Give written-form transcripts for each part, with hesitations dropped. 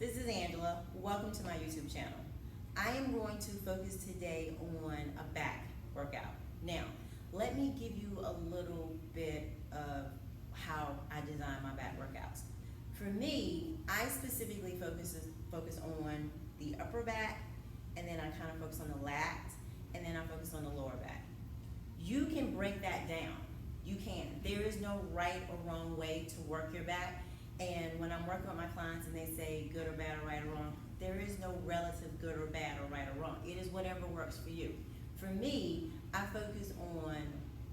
This is Angela. Welcome to my YouTube channel. I am going to focus today on a back workout. Now, let me give you a little bit of how I design my back workouts. For me, I specifically focus on the upper back, and then I kind of focus on the lats, and then I focus on the lower back. You can break that down. You can. There is no right or wrong way to work your back. And when I'm working with my clients and they say good or bad or right or wrong, there is no relative good or bad or right or wrong. It is whatever works for you. For me, I focus on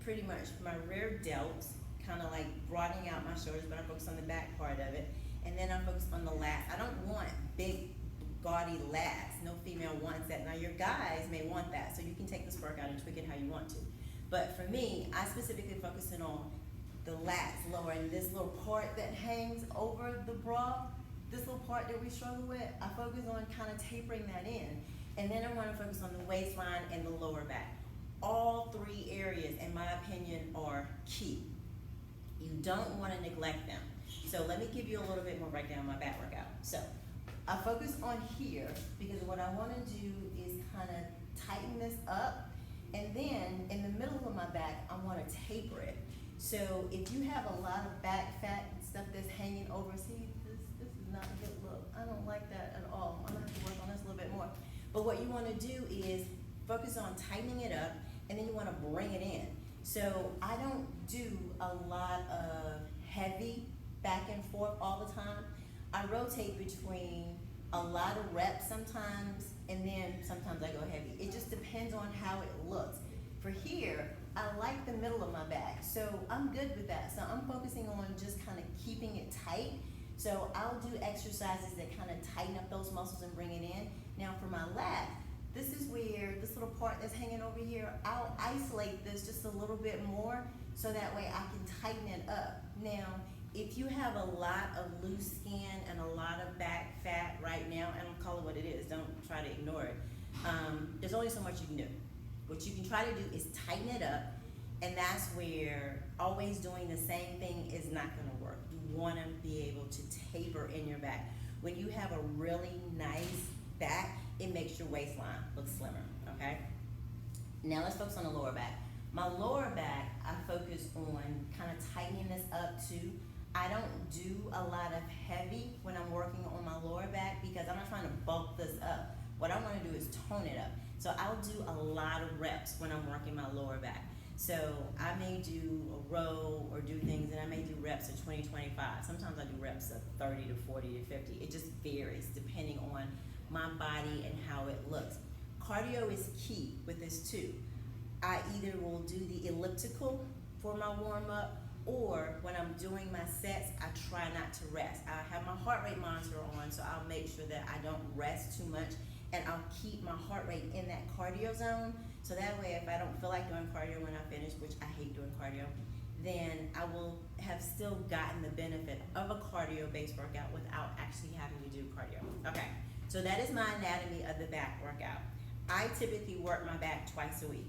pretty much my rear delts, kind of like broadening out my shoulders, but I focus on the back part of it. And then I focus on the lats. I don't want big, gaudy lats. No female wants that. Now your guys may want that, so you can take this workout and tweak it how you want to. But for me, I specifically focus in on the lats lower, and this little part that hangs over the bra, this little part that we struggle with, I focus on kind of tapering that in. And then I want to focus on the waistline and the lower back. All three areas, in my opinion, are key. You don't want to neglect them. So let me give you a little bit more breakdown on my back workout. So I focus on here because what I want to do is kind of tighten this up, and then in the middle of my back, I want to taper it. So if you have a lot of back fat and stuff that's hanging over, see, this is not a good look. I don't like that at all. I'm gonna have to work on this a little bit more. But what you wanna do is focus on tightening it up, and then you wanna bring it in. So I don't do a lot of heavy back and forth all the time. I rotate between a lot of reps sometimes, and then sometimes I go heavy. It just depends on how it looks. For here, I like the middle of my back, so I'm good with that. So I'm focusing on just kind of keeping it tight. So I'll do exercises that kind of tighten up those muscles and bring it in. Now for my lat, this is where this little part that's hanging over here, I'll isolate this just a little bit more so that way I can tighten it up. Now, if you have a lot of loose skin and a lot of back fat right now, and I'll call it what it is, don't try to ignore it, there's only so much you can do. What you can try to do is tighten it up, and that's where always doing the same thing is not going to work. You want to be able to taper in your back. When you have a really nice back, it makes your waistline look slimmer, okay? Now let's focus on the lower back. My lower back, I focus on kind of tightening this up too. I don't do a lot of heavy when I'm working on my lower back because I'm not trying to bulk this up. What I want to do is tone it up. So I'll do a lot of reps when I'm working my lower back. So I may do a row or do things, and I may do reps of 20, 25. Sometimes I do reps of 30 to 40 to 50. It just varies depending on my body and how it looks. Cardio is key with this too. I either will do the elliptical for my warm up, or when I'm doing my sets, I try not to rest. I have my heart rate monitor on, so I'll make sure that I don't rest too much, and I'll keep my heart rate in that cardio zone. So that way, if I don't feel like doing cardio when I finish, which I hate doing cardio, then I will have still gotten the benefit of a cardio-based workout without actually having to do cardio. Okay, so that is my anatomy of the back workout. I typically work my back twice a week.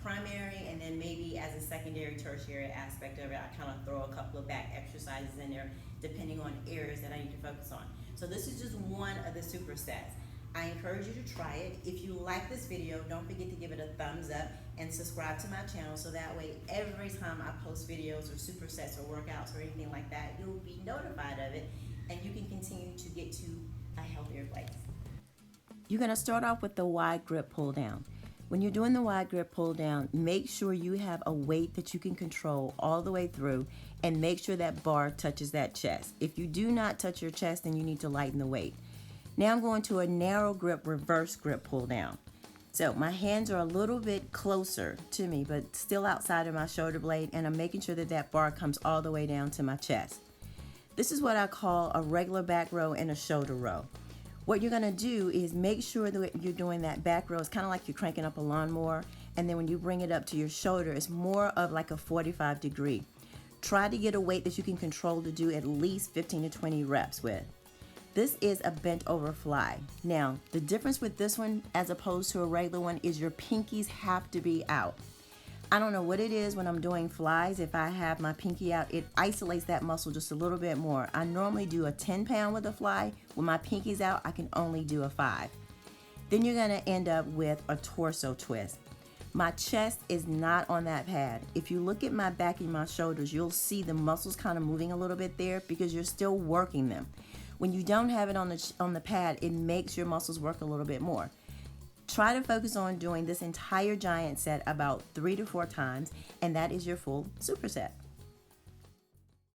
Primary, and then maybe as a secondary, tertiary aspect of it, I kind of throw a couple of back exercises in there depending on areas that I need to focus on. So this is just one of the supersets. I encourage you to try it. If you like this video, don't forget to give it a thumbs up and subscribe to my channel, so that way every time I post videos or supersets or workouts or anything like that, you'll be notified of it, and you can continue to get to a healthier place. You're going to start off with the wide grip pull down. When you're doing the wide grip pull down, make sure you have a weight that you can control all the way through, and make sure that bar touches that chest. If you do not touch your chest, then you need to lighten the weight. Now I'm going to a narrow grip reverse grip pull down. So my hands are a little bit closer to me, but still outside of my shoulder blade, and I'm making sure that that bar comes all the way down to my chest. This is what I call a regular back row and a shoulder row. What you're gonna do is make sure that you're doing that back row. It's kind of like you're cranking up a lawnmower, and then when you bring it up to your shoulder, it's more of like a 45 degree. Try to get a weight that you can control to do at least 15 to 20 reps with. This is a bent over fly. Now, the difference with this one as opposed to a regular one is your pinkies have to be out. I don't know what it is when I'm doing flies. If I have my pinky out, it isolates that muscle just a little bit more. I normally do a 10-pound with a fly. When my pinky's out, I can only do a 5. Then you're gonna end up with a torso twist. My chest is not on that pad. If you look at my back and my shoulders, you'll see the muscles kind of moving a little bit there because you're still working them. When you don't have it on the pad, it makes your muscles work a little bit more. Try to focus on doing this entire giant set about 3 to 4 times, and that is your full superset.